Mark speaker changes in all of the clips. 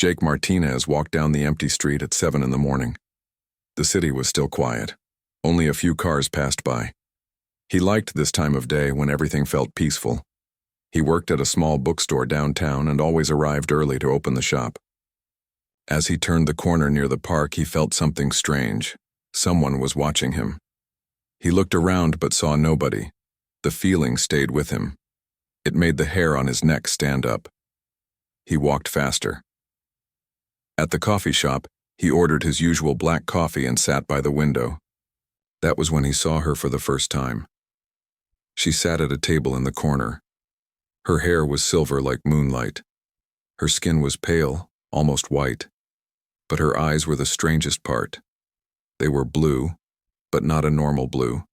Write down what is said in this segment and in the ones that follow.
Speaker 1: Jake Martinez walked down the empty street at 7 in the morning. The city was still quiet. Only a few cars passed by. He liked this time of day when everything felt peaceful. He worked at a small bookstore downtown and always arrived early to open the shop. As he turned the corner near the park, he felt something strange. Someone was watching him. He looked around but saw nobody. The feeling stayed with him. It made the hair on his neck stand up. He walked faster. At the coffee shop, he ordered his usual black coffee and sat by the window. That was when he saw her for the first time. She sat at a table in the corner. Her hair was silver like moonlight. Her skin was pale, almost white. But her eyes were the strangest part. They were blue, but not a normal blue.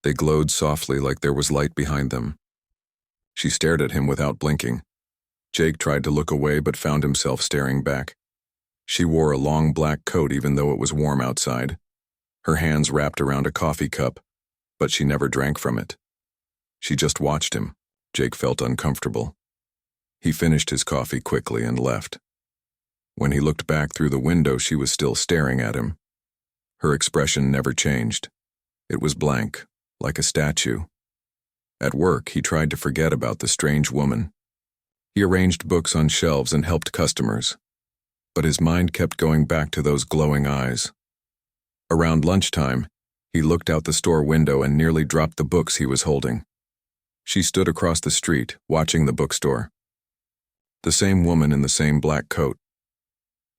Speaker 1: They glowed softly like there was light behind them. She stared at him without blinking. Jake tried to look away but found himself staring back. She wore a long black coat even though it was warm outside. Her hands wrapped around a coffee cup, but she never drank from it. She just watched him. Jake felt uncomfortable. He finished his coffee quickly and left. When he looked back through the window, she was still staring at him. Her expression never changed. It was blank, like a statue. At work, he tried to forget about the strange woman. He arranged books on shelves and helped customers. But his mind kept going back to those glowing eyes. Around lunchtime, he looked out the store window and nearly dropped the books he was holding. She stood across the street, watching the bookstore. The same woman in the same black coat.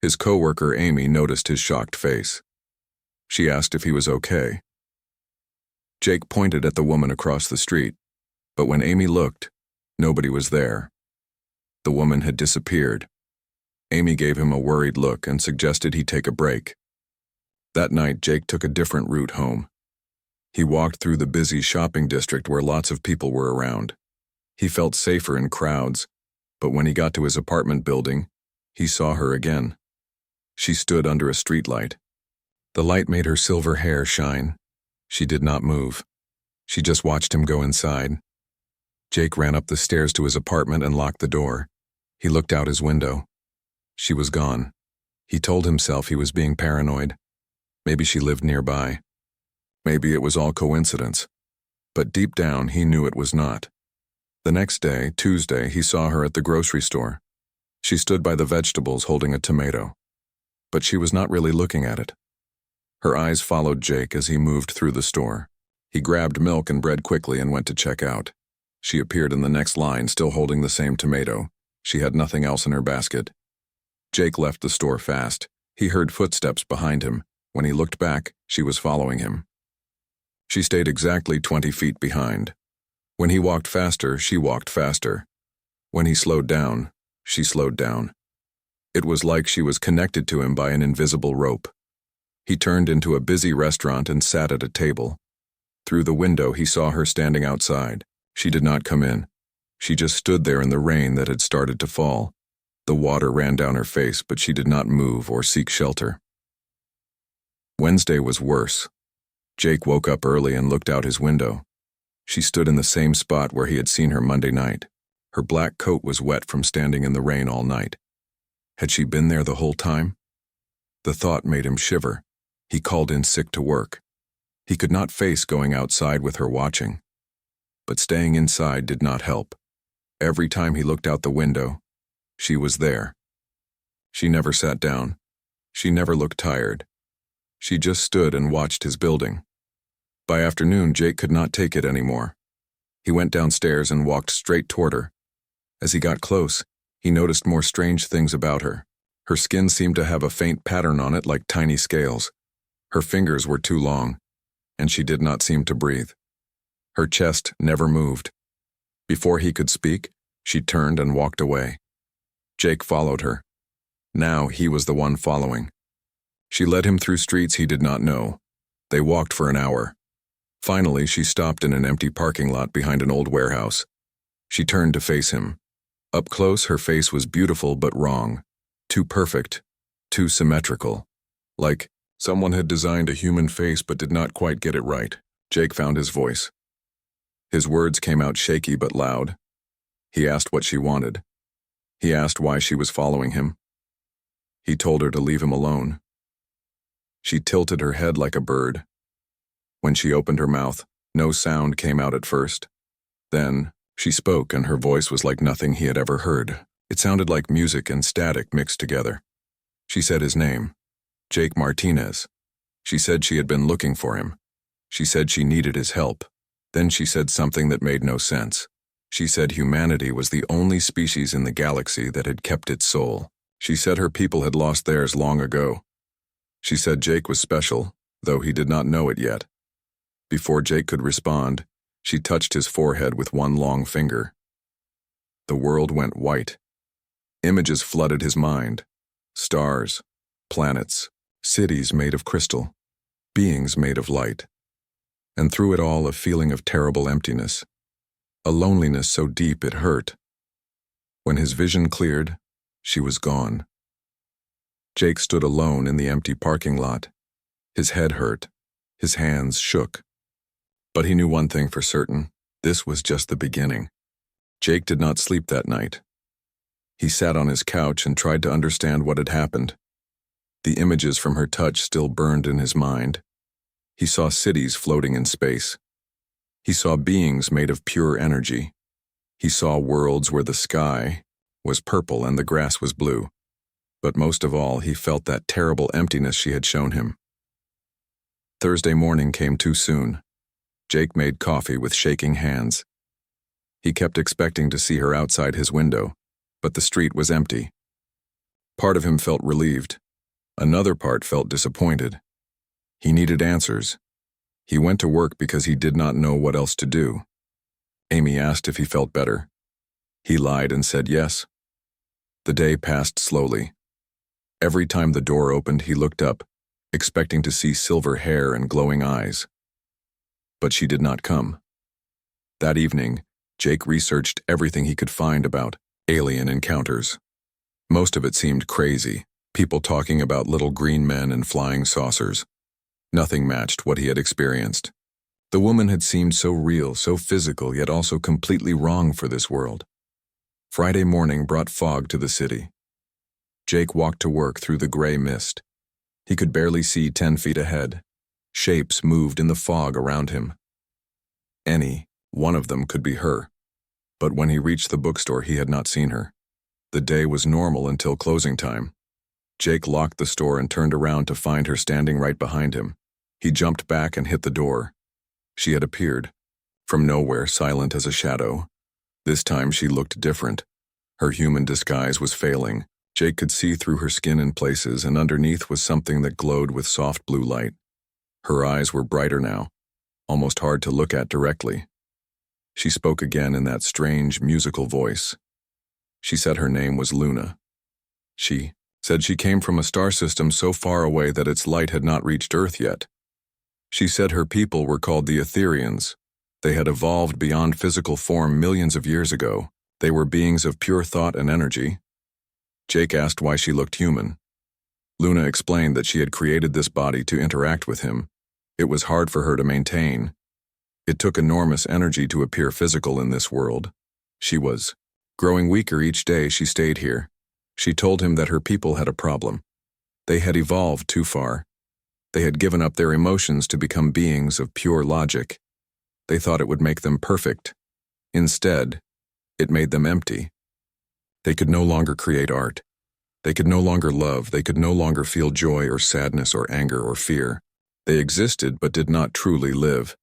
Speaker 1: His coworker, Amy, noticed his shocked face. She asked if he was okay. Jake pointed at the woman across the street, but when Amy looked, nobody was there. The woman had disappeared. Amy gave him a worried look and suggested he take a break. That night, Jake took a different route home. He walked through the busy shopping district where lots of people were around. He felt safer in crowds, but when he got to his apartment building, he saw her again. She stood under a streetlight. The light made her silver hair shine. She did not move. She just watched him go inside. Jake ran up the stairs to his apartment and locked the door. He looked out his window. She was gone. He told himself he was being paranoid. Maybe she lived nearby. Maybe it was all coincidence. But deep down, he knew it was not. The next day, Tuesday, he saw her at the grocery store. She stood by the vegetables holding a tomato. But she was not really looking at it. Her eyes followed Jake as he moved through the store. He grabbed milk and bread quickly and went to check out. She appeared in the next line, still holding the same tomato. She had nothing else in her basket. Jake left the store fast. He heard footsteps behind him. When he looked back, she was following him. She stayed exactly 20 feet behind. When he walked faster, she walked faster. When he slowed down, she slowed down. It was like she was connected to him by an invisible rope. He turned into a busy restaurant and sat at a table. Through the window, he saw her standing outside. She did not come in. She just stood there in the rain that had started to fall. The water ran down her face, but she did not move or seek shelter. Wednesday was worse. Jake woke up early and looked out his window. She stood in the same spot where he had seen her Monday night. Her black coat was wet from standing in the rain all night. Had she been there the whole time? The thought made him shiver. He called in sick to work. He could not face going outside with her watching. But staying inside did not help. Every time he looked out the window, she was there. She never sat down. She never looked tired. She just stood and watched his building. By afternoon, Jake could not take it anymore. He went downstairs and walked straight toward her. As he got close, he noticed more strange things about her. Her skin seemed to have a faint pattern on it like tiny scales. Her fingers were too long, and she did not seem to breathe. Her chest never moved. Before he could speak, she turned and walked away. Jake followed her. Now he was the one following. She led him through streets he did not know. They walked for an hour. Finally, she stopped in an empty parking lot behind an old warehouse. She turned to face him. Up close, her face was beautiful but wrong. Too perfect. Too symmetrical. Like someone had designed a human face but did not quite get it right. Jake found his voice. His words came out shaky but loud. He asked what she wanted. He asked why she was following him. He told her to leave him alone. She tilted her head like a bird. When she opened her mouth, no sound came out at first. Then, she spoke, and her voice was like nothing he had ever heard. It sounded like music and static mixed together. She said his name, Jake Martinez. She said she had been looking for him. She said she needed his help. Then she said something that made no sense. She said humanity was the only species in the galaxy that had kept its soul. She said her people had lost theirs long ago. She said Jake was special, though he did not know it yet. Before Jake could respond, she touched his forehead with one long finger. The world went white. Images flooded his mind. Stars, planets, cities made of crystal, beings made of light. And through it all, a feeling of terrible emptiness. A loneliness so deep it hurt. When his vision cleared, she was gone. Jake stood alone in the empty parking lot. His head hurt. His hands shook. But he knew one thing for certain. This was just the beginning. Jake did not sleep that night. He sat on his couch and tried to understand what had happened. The images from her touch still burned in his mind. He saw cities floating in space. He saw beings made of pure energy. He saw worlds where the sky was purple and the grass was blue. But most of all, he felt that terrible emptiness she had shown him. Thursday morning came too soon. Jake made coffee with shaking hands. He kept expecting to see her outside his window, but the street was empty. Part of him felt relieved. Another part felt disappointed. He needed answers. He went to work because he did not know what else to do. Amy asked if he felt better. He lied and said yes. The day passed slowly. Every time the door opened, he looked up, expecting to see silver hair and glowing eyes. But she did not come. That evening, Jake researched everything he could find about alien encounters. Most of it seemed crazy, people talking about little green men and flying saucers. Nothing matched what he had experienced. The woman had seemed so real, so physical, yet also completely wrong for this world. Friday morning brought fog to the city. Jake walked to work through the gray mist. He could barely see 10 feet ahead. Shapes moved in the fog around him. Any one of them could be her. But when he reached the bookstore, he had not seen her. The day was normal until closing time. Jake locked the store and turned around to find her standing right behind him. He jumped back and hit the door. She had appeared, from nowhere, silent as a shadow. This time she looked different. Her human disguise was failing. Jake could see through her skin in places, and underneath was something that glowed with soft blue light. Her eyes were brighter now, almost hard to look at directly. She spoke again in that strange, musical voice. She said her name was Luna. She said she came from a star system so far away that its light had not reached Earth yet. She said her people were called the Etherians. They had evolved beyond physical form millions of years ago. They were beings of pure thought and energy. Jake asked why she looked human. Luna explained that she had created this body to interact with him. It was hard for her to maintain. It took enormous energy to appear physical in this world. She was growing weaker each day she stayed here. She told him that her people had a problem. They had evolved too far. They had given up their emotions to become beings of pure logic. They thought it would make them perfect. Instead, it made them empty. They could no longer create art. They could no longer love. They could no longer feel joy or sadness or anger or fear. They existed but did not truly live.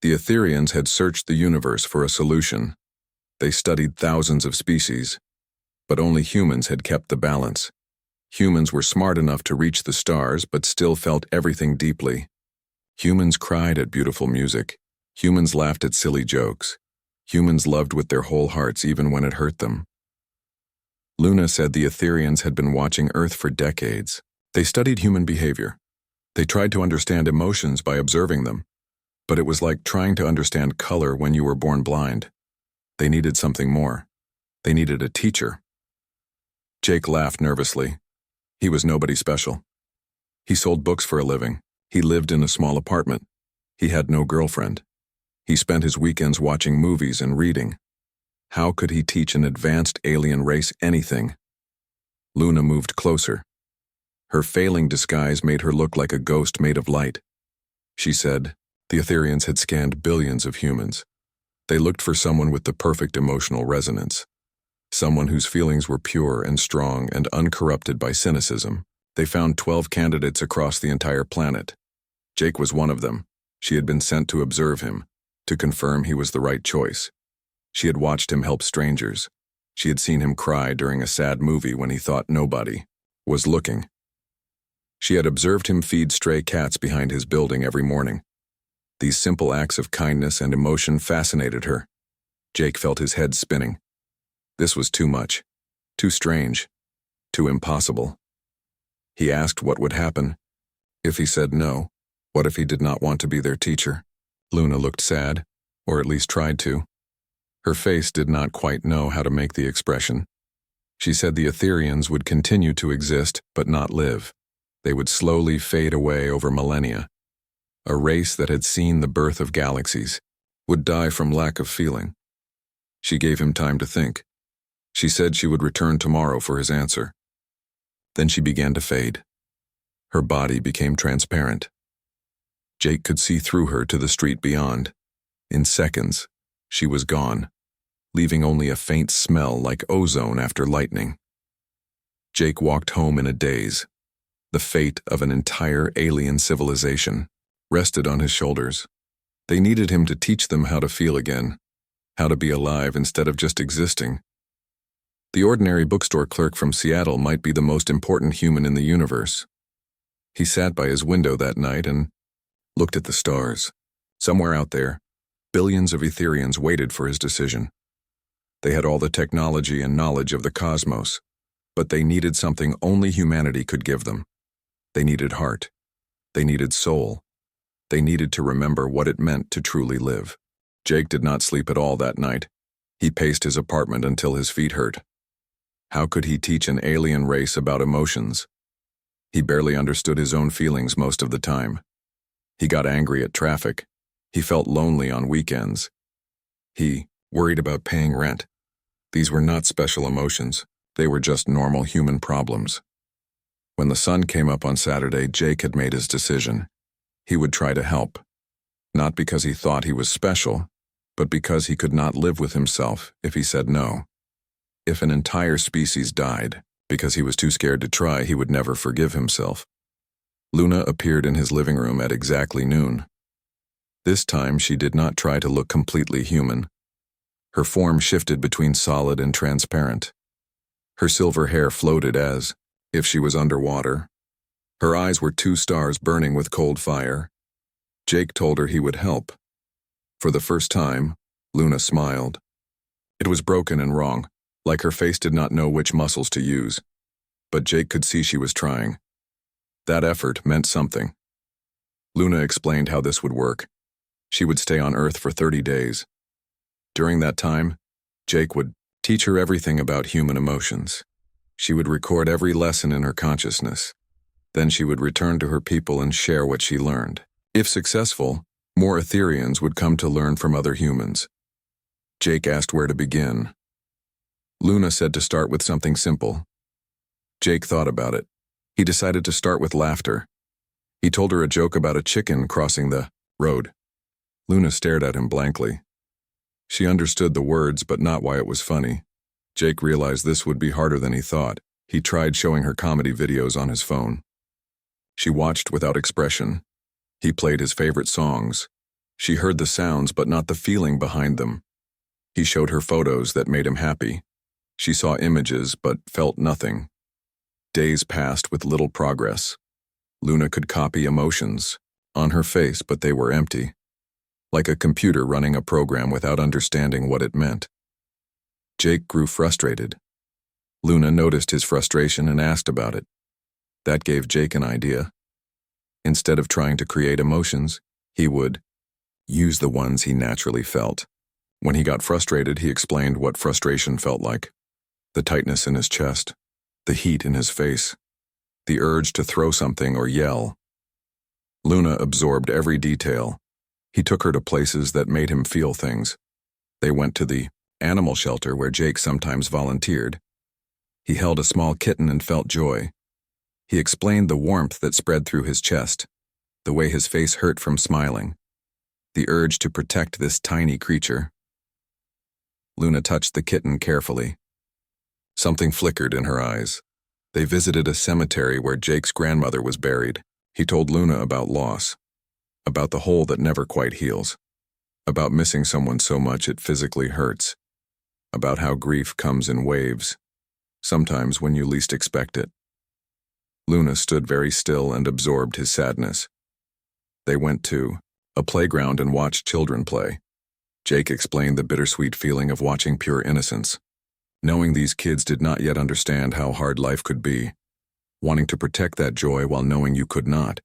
Speaker 1: The Etherians had searched the universe for a solution. They studied thousands of species, but only humans had kept the balance. Humans were smart enough to reach the stars but still felt everything deeply. Humans cried at beautiful music. Humans laughed at silly jokes. Humans loved with their whole hearts even when it hurt them. Luna said the Etherians had been watching Earth for decades. They studied human behavior. They tried to understand emotions by observing them, but it was like trying to understand color when you were born blind. They needed something more. They needed a teacher. Jake laughed nervously. He was nobody special. He sold books for a living. He lived in a small apartment. He had no girlfriend. He spent his weekends watching movies and reading. How could he teach an advanced alien race anything? Luna moved closer. Her failing disguise made her look like a ghost made of light. She said, the Etherians had scanned billions of humans. They looked for someone with the perfect emotional resonance. Someone whose feelings were pure and strong and uncorrupted by cynicism. They found 12 candidates across the entire planet. Jake was one of them. She had been sent to observe him, to confirm he was the right choice. She had watched him help strangers. She had seen him cry during a sad movie when he thought nobody was looking. She had observed him feed stray cats behind his building every morning. These simple acts of kindness and emotion fascinated her. Jake felt his head spinning. This was too much, too strange, too impossible. He asked what would happen. If he said no, what if he did not want to be their teacher? Luna looked sad, or at least tried to. Her face did not quite know how to make the expression. She said the Etherians would continue to exist but not live. They would slowly fade away over millennia. A race that had seen the birth of galaxies would die from lack of feeling. She gave him time to think. She said she would return tomorrow for his answer. Then she began to fade. Her body became transparent. Jake could see through her to the street beyond. In seconds, she was gone, leaving only a faint smell like ozone after lightning. Jake walked home in a daze. The fate of an entire alien civilization rested on his shoulders. They needed him to teach them how to feel again, how to be alive instead of just existing. The ordinary bookstore clerk from Seattle might be the most important human in the universe. He sat by his window that night and looked at the stars. Somewhere out there, billions of Etherians waited for his decision. They had all the technology and knowledge of the cosmos, but they needed something only humanity could give them. They needed heart. They needed soul. They needed to remember what it meant to truly live. Jake did not sleep at all that night. He paced his apartment until his feet hurt. How could he teach an alien race about emotions? He barely understood his own feelings most of the time. He got angry at traffic. He felt lonely on weekends. He worried about paying rent. These were not special emotions. They were just normal human problems. When the sun came up on Saturday, Jake had made his decision. He would try to help. Not because he thought he was special, but because he could not live with himself if he said no. If an entire species died because he was too scared to try, he would never forgive himself. Luna appeared in his living room at exactly noon. This time, she did not try to look completely human. Her form shifted between solid and transparent. Her silver hair floated as if she was underwater. Her eyes were two stars burning with cold fire. Jake told her he would help. For the first time, Luna smiled. It was broken and wrong, like her face did not know which muscles to use. But Jake could see she was trying. That effort meant something. Luna explained how this would work. She would stay on Earth for 30 days. During that time, Jake would teach her everything about human emotions. She would record every lesson in her consciousness. Then she would return to her people and share what she learned. If successful, more Etherians would come to learn from other humans. Jake asked where to begin. Luna said to start with something simple. Jake thought about it. He decided to start with laughter. He told her a joke about a chicken crossing the road. Luna stared at him blankly. She understood the words, but not why it was funny. Jake realized this would be harder than he thought. He tried showing her comedy videos on his phone. She watched without expression. He played his favorite songs. She heard the sounds, but not the feeling behind them. He showed her photos that made him happy. She saw images, but felt nothing. Days passed with little progress. Luna could copy emotions on her face, but they were empty. Like a computer running a program without understanding what it meant. Jake grew frustrated. Luna noticed his frustration and asked about it. That gave Jake an idea. Instead of trying to create emotions, he would use the ones he naturally felt. When he got frustrated, he explained what frustration felt like. The tightness in his chest, the heat in his face, the urge to throw something or yell. Luna absorbed every detail. He took her to places that made him feel things. They went to the animal shelter where Jake sometimes volunteered. He held a small kitten and felt joy. He explained the warmth that spread through his chest, the way his face hurt from smiling, the urge to protect this tiny creature. Luna touched the kitten carefully. Something flickered in her eyes. They visited a cemetery where Jake's grandmother was buried. He told Luna about loss, about the hole that never quite heals, about missing someone so much it physically hurts, about how grief comes in waves, sometimes when you least expect it. Luna stood very still and absorbed his sadness. They went to a playground and watched children play. Jake explained the bittersweet feeling of watching pure innocence, knowing these kids did not yet understand how hard life could be, wanting to protect that joy while knowing you could not.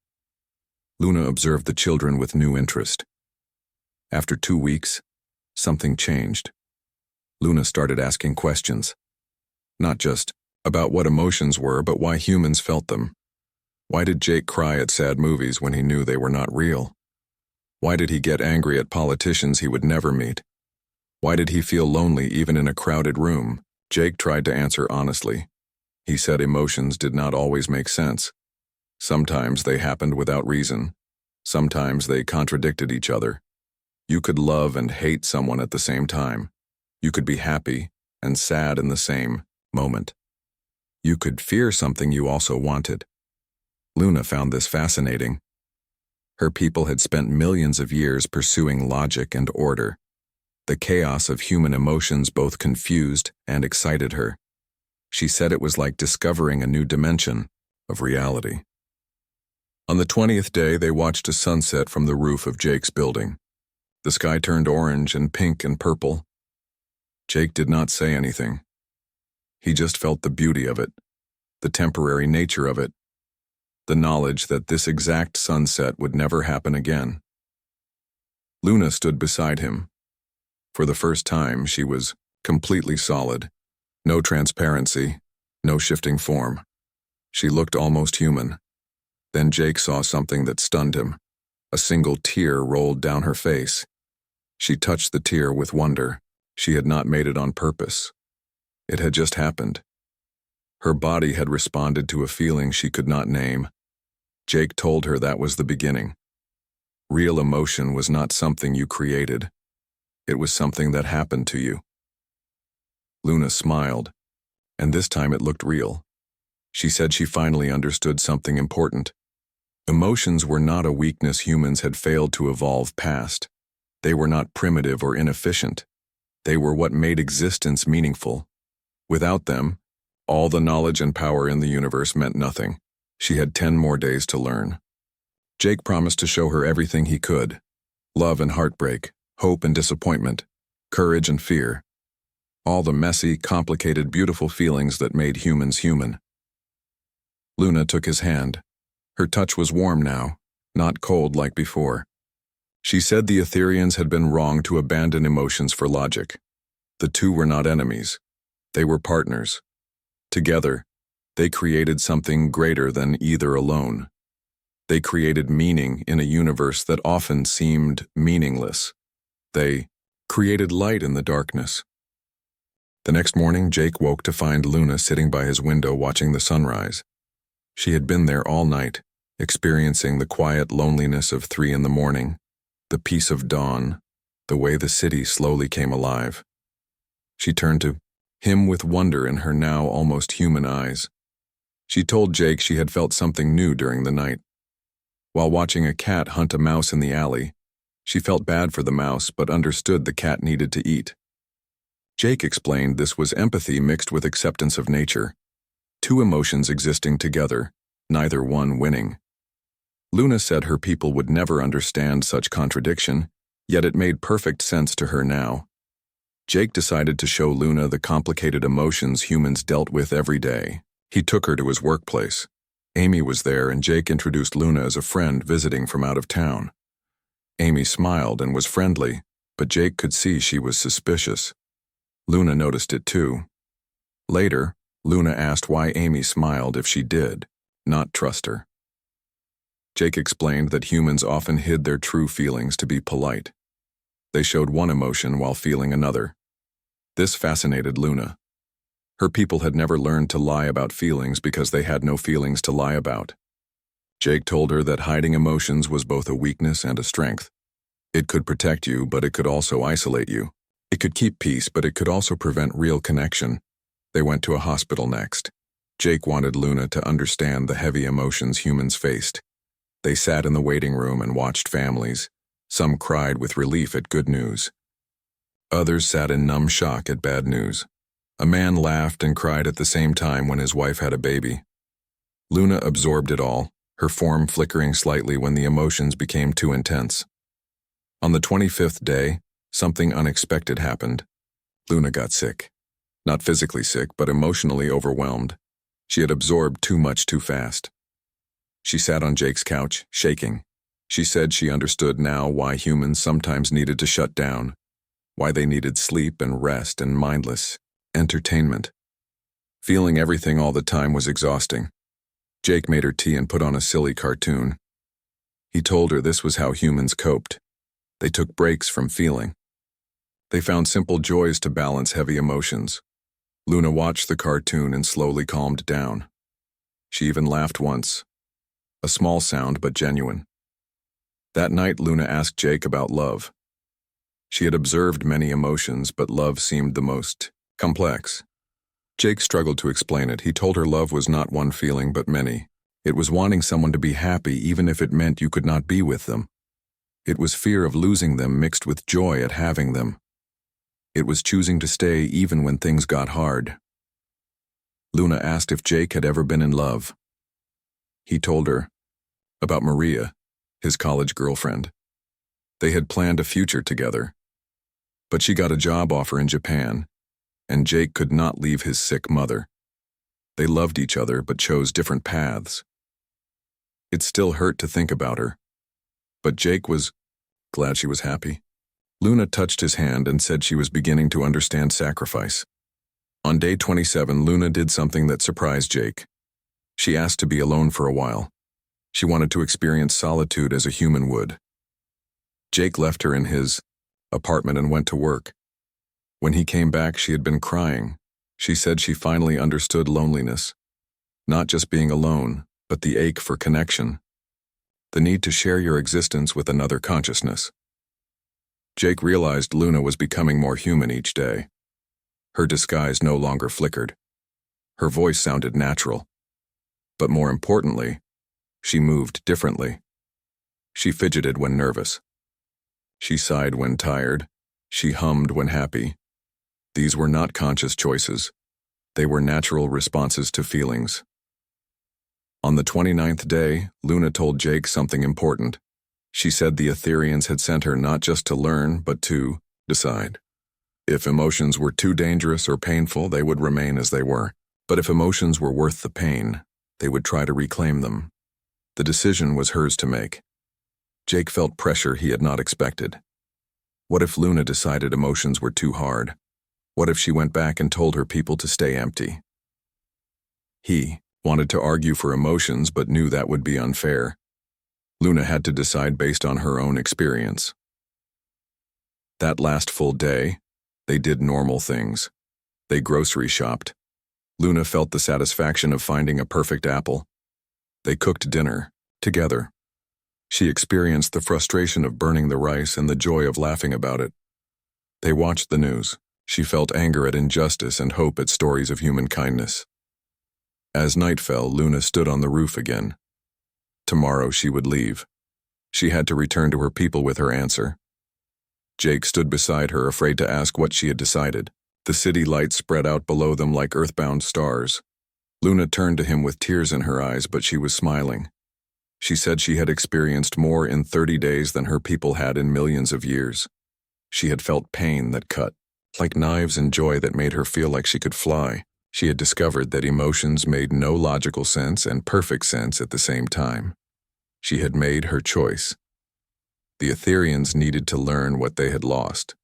Speaker 1: Luna observed the children with new interest. After 2 weeks, something changed. Luna started asking questions, not just about what emotions were, but why humans felt them. Why did Jake cry at sad movies when he knew they were not real? Why did he get angry at politicians he would never meet? Why did he feel lonely even in a crowded room? Jake tried to answer honestly. He said emotions did not always make sense. Sometimes they happened without reason. Sometimes they contradicted each other. You could love and hate someone at the same time. You could be happy and sad in the same moment. You could fear something you also wanted. Luna found this fascinating. Her people had spent millions of years pursuing logic and order. The chaos of human emotions both confused and excited her. She said it was like discovering a new dimension of reality. On the 20th day, they watched a sunset from the roof of Jake's building. The sky turned orange and pink and purple. Jake did not say anything. He just felt the beauty of it, the temporary nature of it, the knowledge that this exact sunset would never happen again. Luna stood beside him. For the first time, she was completely solid. No transparency, no shifting form. She looked almost human. Then Jake saw something that stunned him. A single tear rolled down her face. She touched the tear with wonder. She had not made it on purpose. It had just happened. Her body had responded to a feeling she could not name. Jake told her that was the beginning. Real emotion was not something you created. It was something that happened to you. Luna smiled, and this time it looked real. She said she finally understood something important. Emotions were not a weakness humans had failed to evolve past. They were not primitive or inefficient. They were what made existence meaningful. Without them, all the knowledge and power in the universe meant nothing. She had 10 more days to learn. Jake promised to show her everything he could. Love and heartbreak, hope and disappointment, courage and fear. All the messy, complicated, beautiful feelings that made humans human. Luna took his hand. Her touch was warm now, not cold like before. She said the Etherians had been wrong to abandon emotions for logic. The two were not enemies. They were partners. Together, they created something greater than either alone. They created meaning in a universe that often seemed meaningless. They created light in the darkness. The next morning, Jake woke to find Luna sitting by his window watching the sunrise. She had been there all night, experiencing the quiet loneliness of 3 in the morning, the peace of dawn, the way the city slowly came alive. She turned to him with wonder in her now almost human eyes. She told Jake she had felt something new during the night. While watching a cat hunt a mouse in the alley, she felt bad for the mouse but understood the cat needed to eat. Jake explained this was empathy mixed with acceptance of nature. 2 emotions existing together, neither one winning. Luna said her people would never understand such contradiction, yet it made perfect sense to her now. Jake decided to show Luna the complicated emotions humans dealt with every day. He took her to his workplace. Amy was there, and Jake introduced Luna as a friend visiting from out of town. Amy smiled and was friendly, but Jake could see she was suspicious. Luna noticed it too. Later, Luna asked why Amy smiled if she did not trust her. Jake explained that humans often hid their true feelings to be polite. They showed one emotion while feeling another. This fascinated Luna. Her people had never learned to lie about feelings because they had no feelings to lie about. Jake told her that hiding emotions was both a weakness and a strength. It could protect you, but it could also isolate you. It could keep peace, but it could also prevent real connection. They went to a hospital next. Jake wanted Luna to understand the heavy emotions humans faced. They sat in the waiting room and watched families. Some cried with relief at good news. Others sat in numb shock at bad news. A man laughed and cried at the same time when his wife had a baby. Luna absorbed it all, her form flickering slightly when the emotions became too intense. On the 25th day, something unexpected happened. Luna got sick. Not physically sick, but emotionally overwhelmed. She had absorbed too much too fast. She sat on Jake's couch, shaking. She said she understood now why humans sometimes needed to shut down, why they needed sleep and rest and mindless entertainment. Feeling everything all the time was exhausting. Jake made her tea and put on a silly cartoon. He told her this was how humans coped. They took breaks from feeling. They found simple joys to balance heavy emotions. Luna watched the cartoon and slowly calmed down. She even laughed once. A small sound, but genuine. That night, Luna asked Jake about love. She had observed many emotions, but love seemed the most complex. Jake struggled to explain it. He told her love was not one feeling, but many. It was wanting someone to be happy even if it meant you could not be with them. It was fear of losing them mixed with joy at having them. It was choosing to stay even when things got hard. Luna asked if Jake had ever been in love. He told her about Maria, his college girlfriend. They had planned a future together. But she got a job offer in Japan, and Jake could not leave his sick mother. They loved each other but chose different paths. It still hurt to think about her, but Jake was glad she was happy. Luna touched his hand and said she was beginning to understand sacrifice. On day 27, Luna did something that surprised Jake. She asked to be alone for a while. She wanted to experience solitude as a human would. Jake left her in his apartment and went to work. When he came back, she had been crying. She said she finally understood loneliness. Not just being alone, but the ache for connection. The need to share your existence with another consciousness. Jake realized Luna was becoming more human each day. Her disguise no longer flickered. Her voice sounded natural. But more importantly, she moved differently. She fidgeted when nervous. She sighed when tired. She hummed when happy. These were not conscious choices. They were natural responses to feelings. On the 29th day, Luna told Jake something important. She said the Etherians had sent her not just to learn, but to decide. If emotions were too dangerous or painful, they would remain as they were. But if emotions were worth the pain, they would try to reclaim them. The decision was hers to make. Jake felt pressure he had not expected. What if Luna decided emotions were too hard? What if she went back and told her people to stay empty? He wanted to argue for emotions but knew that would be unfair. Luna had to decide based on her own experience. That last full day, they did normal things. They grocery shopped. Luna felt the satisfaction of finding a perfect apple. They cooked dinner, together. She experienced the frustration of burning the rice and the joy of laughing about it. They watched the news. She felt anger at injustice and hope at stories of human kindness. As night fell, Luna stood on the roof again. Tomorrow she would leave. She had to return to her people with her answer. Jake stood beside her, afraid to ask what she had decided. The city lights spread out below them like earthbound stars. Luna turned to him with tears in her eyes, but she was smiling. She said she had experienced more in 30 days than her people had in millions of years. She had felt pain that cut, like knives, and joy that made her feel like she could fly. She had discovered that emotions made no logical sense and perfect sense at the same time. She had made her choice. The Etherians needed to learn what they had lost.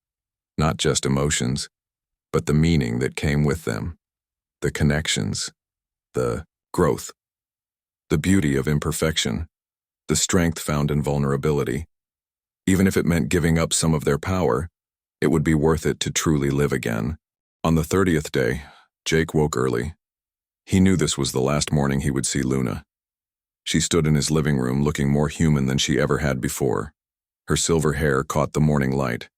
Speaker 1: Not just emotions, but the meaning that came with them. The connections. The growth. The beauty of imperfection. The strength found in vulnerability. Even if it meant giving up some of their power, it would be worth it to truly live again. On the 30th day, Jake woke early. He knew this was the last morning he would see Luna. She stood in his living room looking more human than she ever had before. Her silver hair caught the morning light.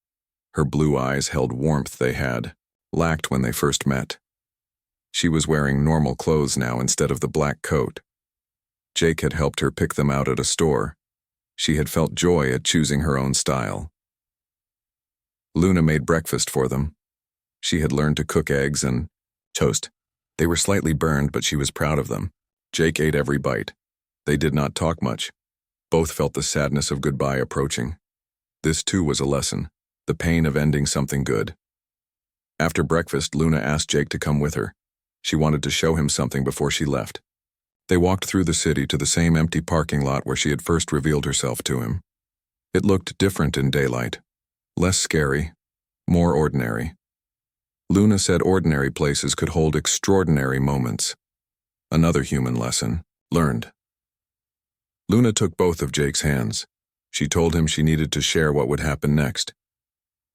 Speaker 1: Her blue eyes held warmth they had lacked when they first met. She was wearing normal clothes now instead of the black coat. Jake had helped her pick them out at a store. She had felt joy at choosing her own style. Luna made breakfast for them. She had learned to cook eggs and toast. They were slightly burned, but she was proud of them. Jake ate every bite. They did not talk much. Both felt the sadness of goodbye approaching. This too was a lesson, the pain of ending something good. After breakfast, Luna asked Jake to come with her. She wanted to show him something before she left. They walked through the city to the same empty parking lot where she had first revealed herself to him. It looked different in daylight, less scary, more ordinary. Luna said ordinary places could hold extraordinary moments. Another human lesson, learned. Luna took both of Jake's hands. She told him she needed to share what would happen next.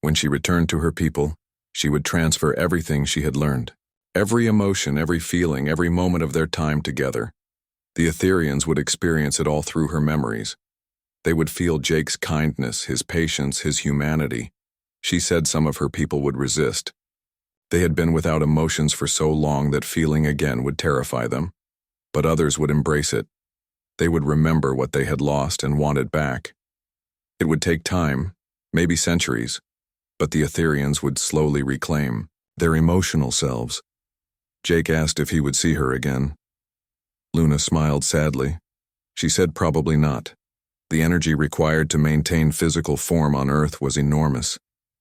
Speaker 1: When she returned to her people, she would transfer everything she had learned. Every emotion, every feeling, every moment of their time together. The Etherians would experience it all through her memories. They would feel Jake's kindness, his patience, his humanity. She said some of her people would resist. They had been without emotions for so long that feeling again would terrify them. But others would embrace it. They would remember what they had lost and want it back. It would take time, maybe centuries, but the Etherians would slowly reclaim their emotional selves. Jake asked if he would see her again. Luna smiled sadly. She said probably not. The energy required to maintain physical form on Earth was enormous.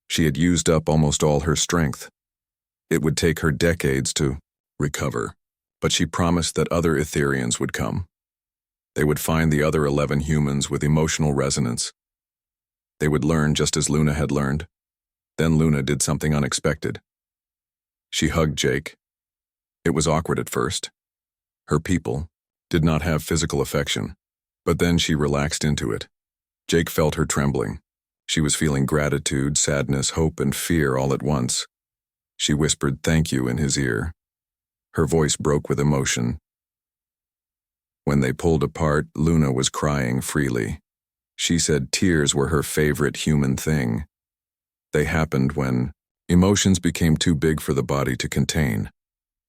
Speaker 1: She had used up almost all her strength. It would take her decades to recover, but she promised that other Etherians would come. They would find the other 11 humans with emotional resonance. They would learn just as Luna had learned. Then Luna did something unexpected. She hugged Jake. It was awkward at first. Her people did not have physical affection, but then she relaxed into it. Jake felt her trembling. She was feeling gratitude, sadness, hope, and fear all at once. She whispered thank you in his ear. Her voice broke with emotion. When they pulled apart, Luna was crying freely. She said tears were her favorite human thing. They happened when emotions became too big for the body to contain.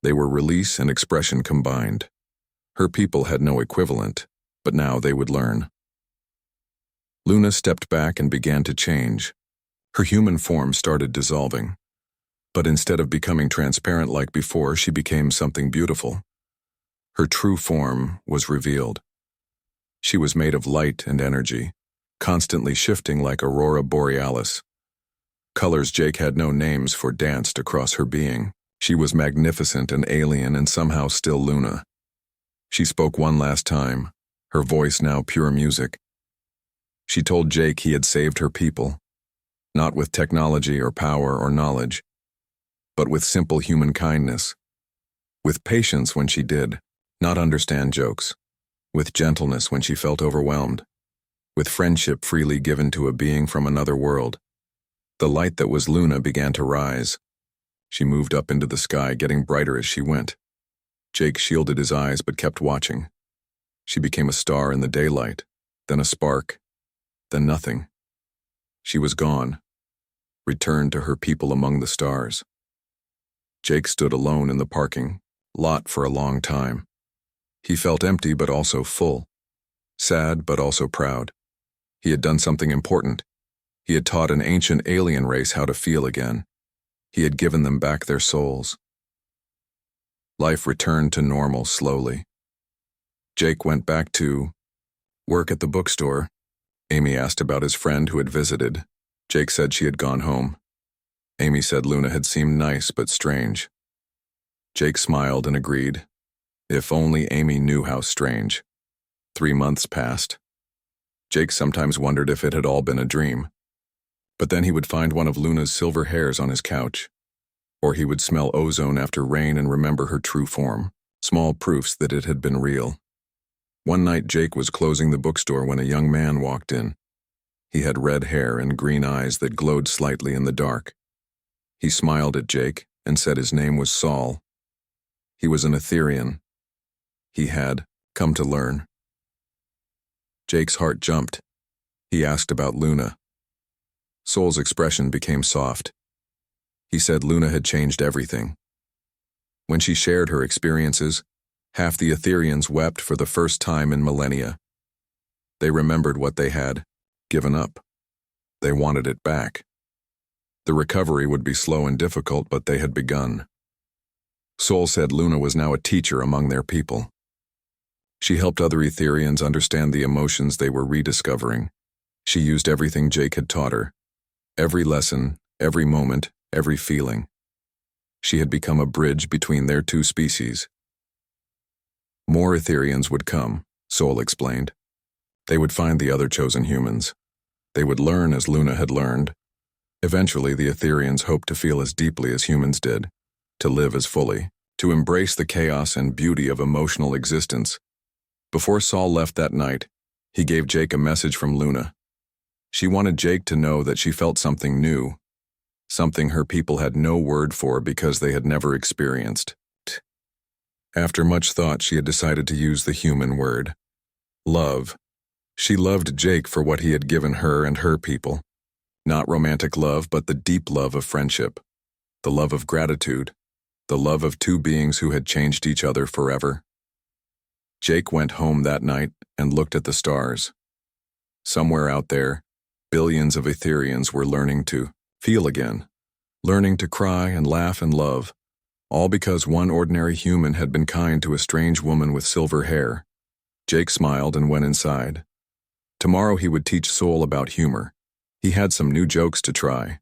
Speaker 1: They were release and expression combined. Her people had no equivalent, but now they would learn. Luna stepped back and began to change. Her human form started dissolving. But instead of becoming transparent like before, she became something beautiful. Her true form was revealed. She was made of light and energy, constantly shifting like Aurora Borealis. Colors Jake had no names for danced across her being. She was magnificent and alien and somehow still Luna. She spoke one last time, her voice now pure music. She told Jake he had saved her people, not with technology or power or knowledge, but with simple human kindness. With patience when she did not understand jokes, with gentleness when she felt overwhelmed, with friendship freely given to a being from another world. The light that was Luna began to rise. She moved up into the sky, getting brighter as she went. Jake shielded his eyes but kept watching. She became a star in the daylight, then a spark, then nothing. She was gone, returned to her people among the stars. Jake stood alone in the parking lot for a long time. He felt empty but also full, sad but also proud. He had done something important. He had taught an ancient alien race how to feel again. He had given them back their souls. Life returned to normal slowly. Jake went back to work at the bookstore. Amy asked about his friend who had visited. Jake said she had gone home. Amy said Luna had seemed nice but strange. Jake smiled and agreed. If only Amy knew how strange. 3 months passed. Jake sometimes wondered if it had all been a dream. But then he would find one of Luna's silver hairs on his couch. Or he would smell ozone after rain and remember her true form, small proofs that it had been real. One night Jake was closing the bookstore when a young man walked in. He had red hair and green eyes that glowed slightly in the dark. He smiled at Jake and said his name was Saul. He was an Etherean. He had come to learn. Jake's heart jumped. He asked about Luna. Soul's expression became soft. He said Luna had changed everything. When she shared her experiences, half the Ethereans wept for the first time in millennia. They remembered what they had given up. They wanted it back. The recovery would be slow and difficult, but they had begun. Soul said Luna was now a teacher among their people. She helped other Ethereans understand the emotions they were rediscovering. She used everything Jake had taught her. Every lesson, every moment, every feeling. She had become a bridge between their two species. More Ethereans would come, Soul explained. They would find the other chosen humans. They would learn as Luna had learned. Eventually, the Ethereans hoped to feel as deeply as humans did, to live as fully, to embrace the chaos and beauty of emotional existence. Before Saul left that night, he gave Jake a message from Luna. She wanted Jake to know that she felt something new, something her people had no word for because they had never experienced. After much thought, she had decided to use the human word. Love. She loved Jake for what he had given her and her people. Not romantic love, but the deep love of friendship. The love of gratitude. The love of two beings who had changed each other forever. Jake went home that night and looked at the stars. Somewhere out there, billions of Ethereans were learning to feel again, learning to cry and laugh and love, all because one ordinary human had been kind to a strange woman with silver hair. Jake smiled and went inside. Tomorrow he would teach Soul about humor. He had some new jokes to try.